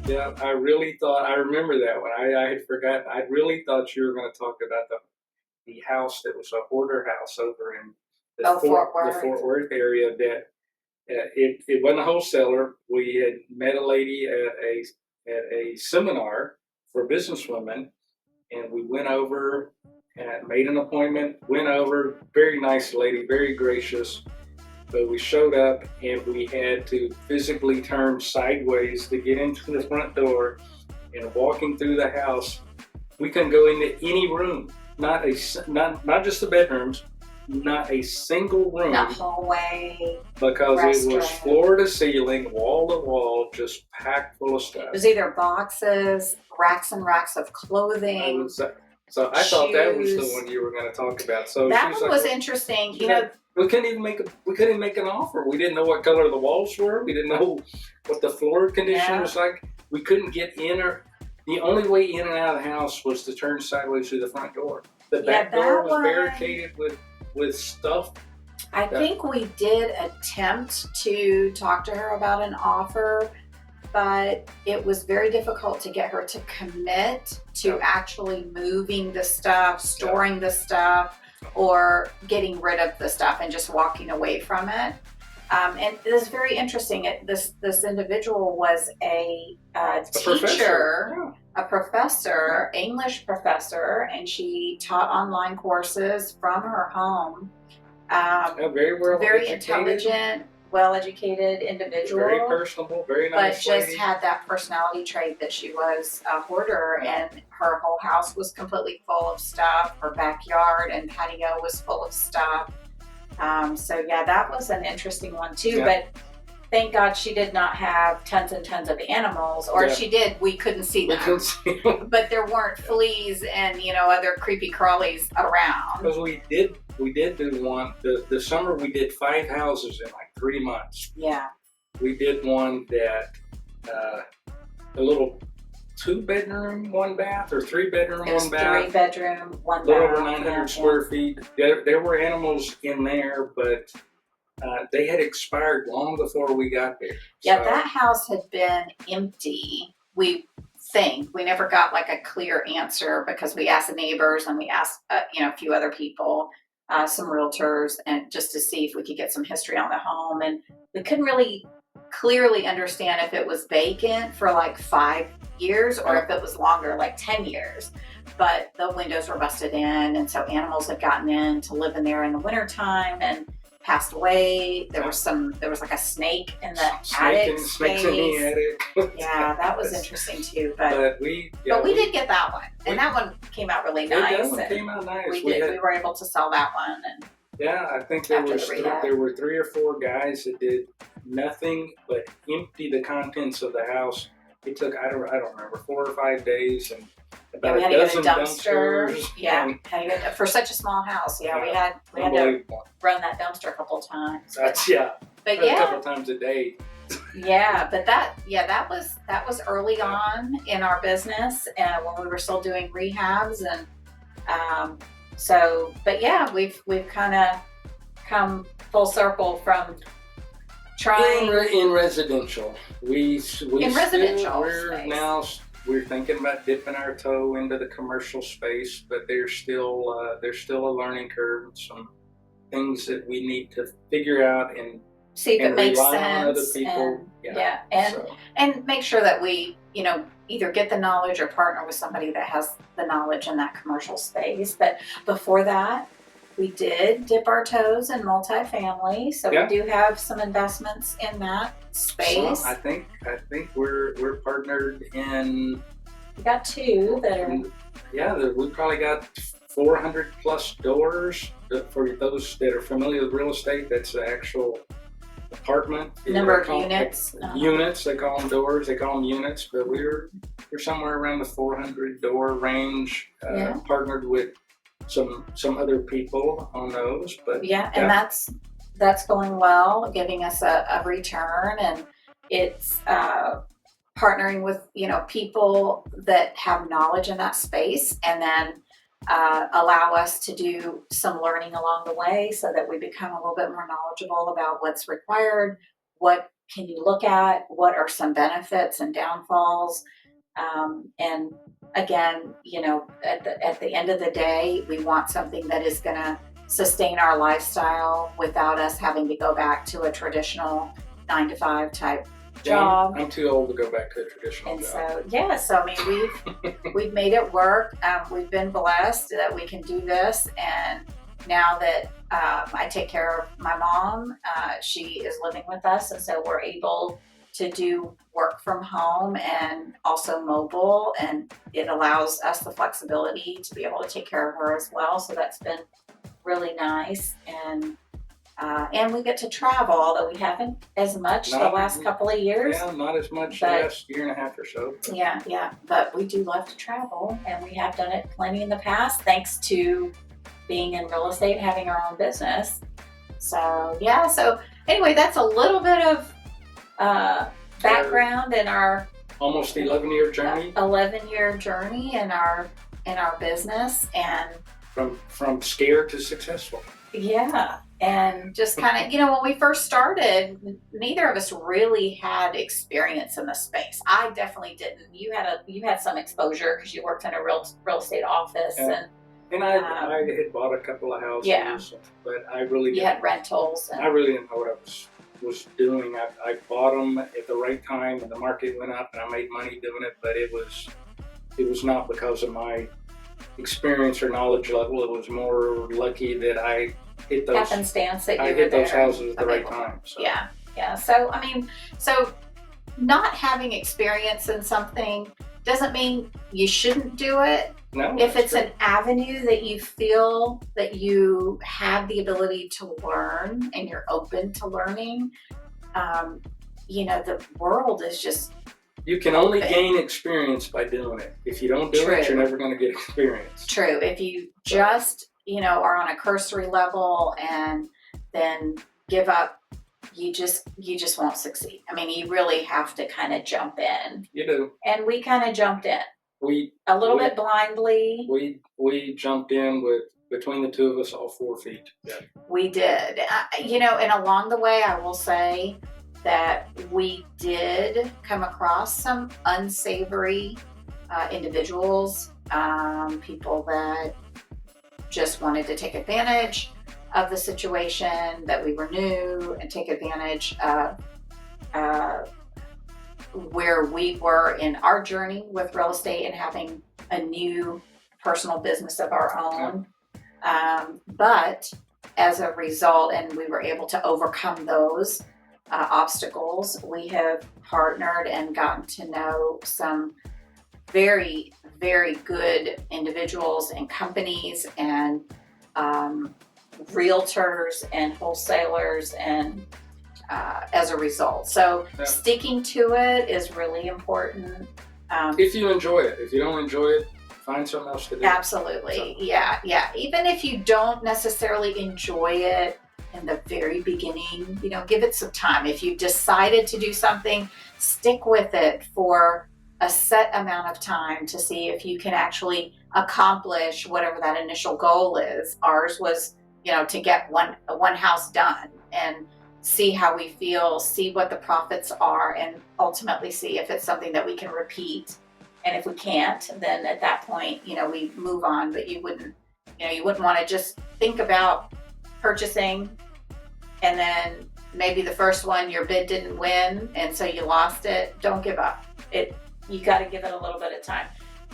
Yeah, I really thought I remember that one. I had forgotten. I really thought you were going to talk about the house that was a hoarder house over in Oh, Fort The Worth. Fort Worth area. That it wasn't a wholesaler. We had met a lady at a seminar for businesswomen, and we went over and made an appointment. Went over, very nice lady, very gracious. But we showed up and we had to physically turn sideways to get into the front door. And walking through the house, we couldn't go into any room. Not just the bedrooms, not a single Not room, hallway, because it was restroom. floor to ceiling, wall to wall, just packed full of It stuff. was either boxes, racks and racks of clothing, So I thought that was the one you were going to talk about. So that she's one like, was interesting. she's like, we couldn't make an offer. We didn't know what color the walls were. We didn't know what the floor condition was like. We couldn't get in, or the only way in and out of the house was to turn sideways through the front door. The back door was barricaded with stuff. I think we did attempt to talk to her about an offer, but it was very difficult to get her to commit to actually moving the stuff, storing the stuff, or getting rid of the stuff and just walking away from it. And it is very interesting. This individual was a teacher, a professor, English professor, and she taught online courses from her home. Very intelligent, well-educated individual. Very personable, very nice. But just had that personality trait that she was a hoarder, and her whole house was completely full of stuff. Her backyard and patio was full of stuff. So yeah, that was an interesting one too. Yeah. But thank God she did not have tons and tons of animals, or if she did, we couldn't see them. But there weren't fleas and other creepy crawlies around. Because we did do one the summer. We did 5 houses in like 3 months. Yeah. We did one that a little 2-bedroom, 1 bath, or 3-bedroom, 1 bath. 3-bedroom, 1 bath. A little over 900 square feet. There were animals in there, but they had expired long before we got there. Yeah, that house had been empty. We never got like a clear answer, because we asked the neighbors and we asked a few other people, some realtors, and just to see if we could get some history on the home, and we couldn't really clearly understand if it was vacant for like 5 years or if it was longer, like 10 years. But the windows were busted in, and so animals had gotten in to live in there in the wintertime and passed away. There was like a snake in the attic space. Snakes in the attic. Yeah, that was interesting too. But we did get that one, and that one came out really nice. That one came out nice. We were able to sell that one. And yeah, I think there were 3 or 4 guys that did nothing but empty the contents of the house. It took I don't remember 4 or 5 days, and about we had a dozen to get a dumpster. dumpsters. Yeah, for such a small house. Yeah, we had to run that dumpster a couple of times. But a couple times a day. Yeah, but that was early on in our business, and when we were still doing rehabs, and but yeah, we've kind of come full circle from trying in residential. We're thinking about dipping our toe into the commercial space, but there's still a learning curve, some things that we need to figure out and see if it makes sense. On other people. And make sure that we either get the knowledge or partner with somebody that has the knowledge in that commercial space. But before that, we did dip our toes in multifamily, so we do have some investments in that space. So I think we're partnered in. We got 2 that are. Yeah, we probably got 400 plus doors. For those that are familiar with real estate, that's the actual apartment. Number of units. Units, they call them doors. They call them units, but we're somewhere around the 400 door range. Partnered with some other people on those, but and that's going well, giving us a return, and it's partnering with people that have knowledge in that space, and then allow us to do some learning along the way, so that we become a little bit more knowledgeable about what's required, what can you look at? What are some benefits and downfalls? And again, at the end of the day, we want something that is going to sustain our lifestyle without us having to go back to a traditional 9 to 5 type job. I'm too old to go back to a traditional And job. so I mean, we've made it work. We've been blessed that we can do this, and now that I take care of my mom, she is living with us, and so we're able to do work from home and also mobile, and it allows us the flexibility to be able to take care of her as well. So that's been really nice, and we get to travel, although we haven't as much the last couple of years. Yeah, not as much the last year and a half or so. Yeah, but we do love to travel, and we have done it plenty in the past, thanks to being in real estate, having our own business. So yeah, so anyway, that's a little bit of background in our almost 11-year journey. 11-year journey in our business, and from scared to successful. Yeah, and just kind of, when we first started, neither of us really had experience in the space. I definitely didn't. You had some exposure because you worked in a real estate office, and I had bought a couple of houses, yeah, but I really you had rentals. I really didn't know what I was doing. I bought them at the right time, and the market went up, and I made money doing it. But it was not because of my experience or knowledge level. It was more lucky that I hit those happenstance that I hit those houses at the right time. So. Yeah. So I mean, not having experience in something doesn't mean you shouldn't do it. No, if it's an avenue that you feel that you have the ability to learn and you're open to learning, the world is just. You can only gain experience by doing it. If you don't do it, you're never going to get experience. True. If you just, are on a cursory level and then give up, you just won't succeed. I mean, you really have to kind of jump in. You do. And we kind of jumped in. A little bit blindly. We jumped in with, between the two of us, all 4 feet. Yeah. We did. And along the way, I will say that we did come across some unsavory individuals, people that just wanted to take advantage of the situation, that we were new, and take advantage of where we were in our journey with real estate and having a new personal business of our own. But as a result, and we were able to overcome those obstacles, we have partnered and gotten to know some very, very good individuals and companies and realtors and wholesalers, and as a result. So sticking to it is really important. If you enjoy it. If you don't enjoy it, find something else to do. Absolutely. Yeah. Even if you don't necessarily enjoy it in the very beginning, give it some time. If you've decided to do something, stick with it for a set amount of time to see if you can actually accomplish whatever that initial goal is. Ours was, to get one house done and see how we feel, see what the profits are, and ultimately see if it's something that we can repeat. And if we can't, then at that point, we move on. But you wouldn't want to just think about purchasing and then maybe the first one your bid didn't win and so you lost it. Don't give up. You got to give it a little bit of time.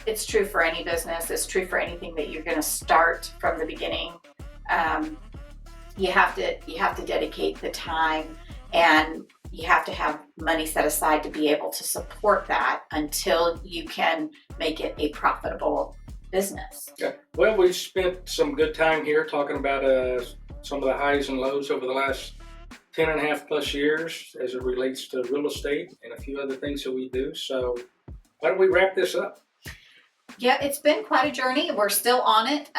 It's true for any business. It's true for anything that you're going to start from the beginning. You have to dedicate the time, and you have to have money set aside to be able to support that until you can make it a profitable business. Yeah. Well, we spent some good time here talking about some of the highs and lows over the last 10 and a half plus years as it relates to real estate and a few other things that we do. So why don't we wrap this up? Yeah, it's been quite a journey. We're still on it.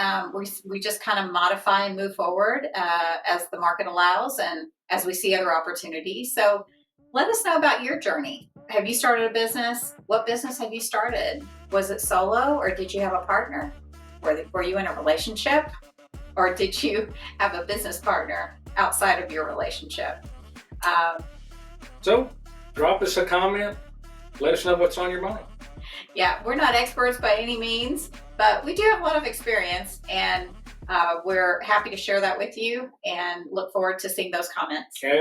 We just kind of modify and move forward as the market allows and as we see other opportunities. So let us know about your journey. Have you started a business? What business have you started? Was it solo, or did you have a partner? Were you in a relationship, or did you have a business partner outside of your relationship? So drop us a comment. Let us know what's on your mind. Yeah, we're not experts by any means, but we do have a lot of experience, and we're happy to share that with you and look forward to seeing those comments. Okay.